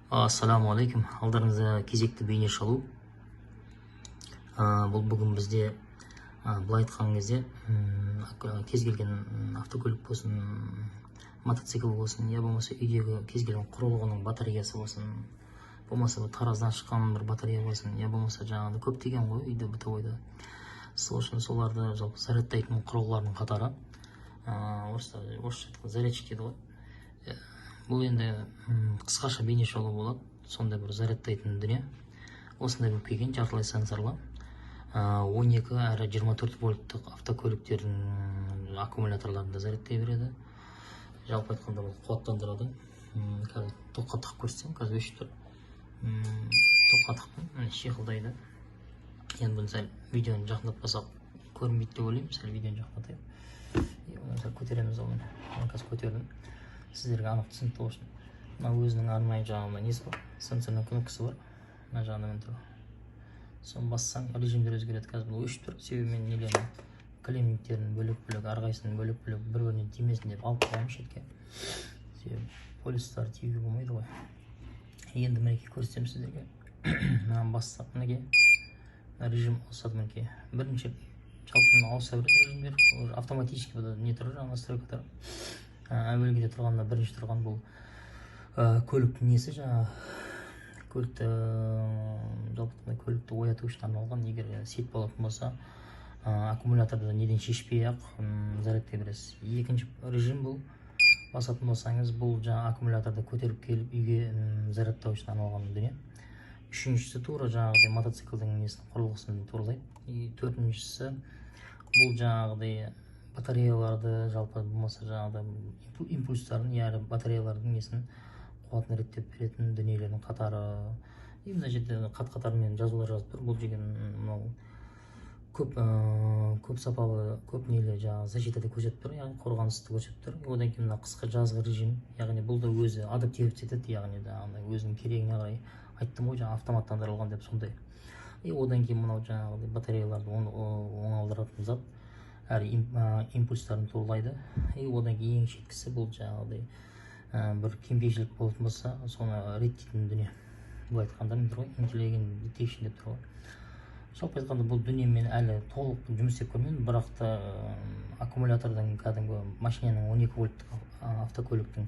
Ассаламу алейкум. Алдарыңызда кезекті бейне шалу. Бұл бүгін бізде былай айтқан кезде кез келген автокөлік болсын, мотоцикл болсын, я болмаса үйдегі кез келген құрылғының батареясы болсын, болмаса тараздан шыққан бір батарея болсын, я болмаса жаңағыдай көптеген ғой үйде бытовойда. Сол үшін соларды жалпы зарядтайтын құрылғылардың қатары орысша айтқанда зарядчик дейді ғой. Бұл енді қысқаша бейне шолу болады, сондай бір зарядтайтын дүние. Осындай болып келген жартылай сенсорлы 12 әрі 24 вольттық автокөліктердің аккумуляторларында зарядтай береді. Жалпы айтқанда бұл қуаттандырады. Қазір тоққа тығып көрсетсем, қазір өшіп тұр. Тоққа тықпен шиқылдайды. Енді бұны сәл видеоны жақындатпасақ көрінбейді деп ойлаймын. Сәл видеоны жақындатайық. Сәл көтереміз ол мені. Қазір көтердім. Сіздерге анық түсінікті болсын. Мына өзінің арнайы жағында несі бар, сенсорның кнопкасы бар. Мына жағында мен тұр. Соны бассаң режимдер өзгереді. Қазір бұл өшіп тұр. Себебі мен нелерін клемменттерін бөлек-бөлек, әрқайсысын бөлек-бөлек бір-бірінен тимесін деп алып қойғанмын шетке. Себебі полистар тиюге болмайды ғой. Енді мінекей көрсетемін сіздерге. Мынаны бассақ мінекей режим ауысады мінекей. Бірінші жалпы ауыса береді режимдер. Автоматически не тұр жаңа настройкалар. Әуелгіде тұрғанда бірінші тұрған бұл көліктің несі жаңа көлікті ояту үшін арналған. Егер сет болатын болса аккумуляторды неден шешпей ақ зарядтай бересіз. Екінші режим бұл басатын болсаңыз, бұл жаңа аккумуляторды көтеріп келіп үйге зарядтау үшін арналған дүние. Үшіншісі тура жаңағыдай мотоциклдің несін құрылғысын туралайды. Төртіншісі бұл жаңағыдай батареяларды жалпы болмаса жаңағыдай импульстарын, яғни батареялардың несін қуатын реттеп беретін дүниелердің қатары. Мына жерде қат-қатармен жазулар жазып тұр. Бұл деген мынау көп сапалы, көп нелі жаңағы защитада көрсетіп тұр, яғни қорғанысты көрсетіп тұр. Одан кейін мына қысқы жазғы режим, яғни бұл да өзі адаптивті етеді, яғни өзінің керегіне қарай. Айттым ғой, жаңа автоматтандырылған деп сондай. Одан кейін мынау жаңағыдай батареяларды оңалдыратын зат. Әрі импульстарын туралайды. Одан кейін ең шеткісі бұл жаңағыдай бір кемшілік болатын болса, соны реттейтін дүние. Бұл айтқанда мен тұр ғой, интеллигент детекшн деп тұр ғой. Жалпы айтқанда бұл дүниемен әлі толық жұмыс істеп көрмедім, бірақ та аккумулятордың кәдімгі машинаның 12 вольттық автокөліктің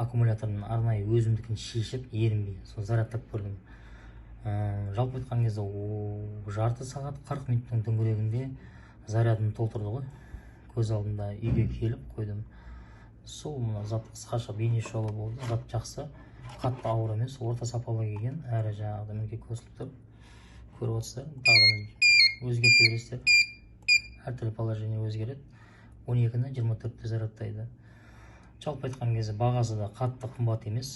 аккумуляторының арнайы өзімдікін шешіп, ерінбей, сол зарядтап көрдім. Жалпы айтқан кезде жарты сағат 40 минуттың төңірегінде зарядын толтырды ғой. Көз алдында үйге келіп қойдым. Сол мына зат қысқаша бейне шолу болды. Зат жақсы, қатты ауыр емес, орта сапалы келген. Әрі жаңағыдай мінекей көсіліп тұр. Көріп отырсыздар, тағы өзгерте бересіздер. Әртүрлі положение өзгереді. 12-ні 24-те зарядтайды. Жалпы айтқан кезде бағасы да қатты қымбат емес.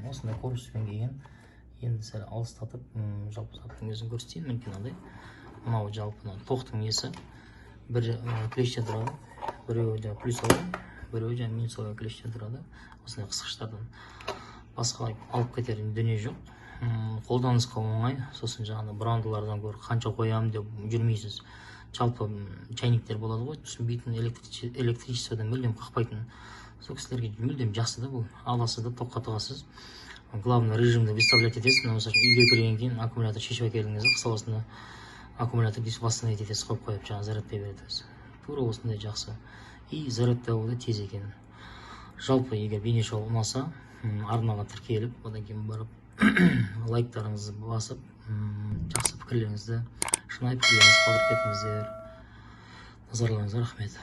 Осындай корпуспен келген. Енді сәл алыстатып, жалпы заттың өзін көрсетейін. Мүмкін андай. Мынау жалпы тоқтың несі. Бір клештен тұрады. Біреуі плюсовый, біреуі минусовый клештен тұрады. Осындай қысқыштардан. Басқа алып кетер дүние жоқ. Қолданысқа оңай. Сосын жаңағы брандылардан гөрі қанша қоямын деп жүрмейсіз. Жалпы чайниктер болады ғой, түсінбейтін, электричестводан мүлдем қақпайтын. Сол кісілерге мүлдем жақсы да бұл. Аласыз да тоққа тығасыз. Главный режимді выставлять етесіз. Үйге кірген кейін аккумулятор шешіп әкелдіңіз. Қысқа басында аккумулятор восстановить етесіз, қойып қойып жаңа зарядтай береді. Тура осындай жақсы. И зарядтауы да тез екен. Жалпы егер бейне шоу ұнаса, арнаға тіркеліп, одан кейін барып лайктарыңызды басып, жақсы пікірлеріңізді, шынайы пікірлеріңізді қалдырып кетіңіздер. Назарларыңызға рахмет.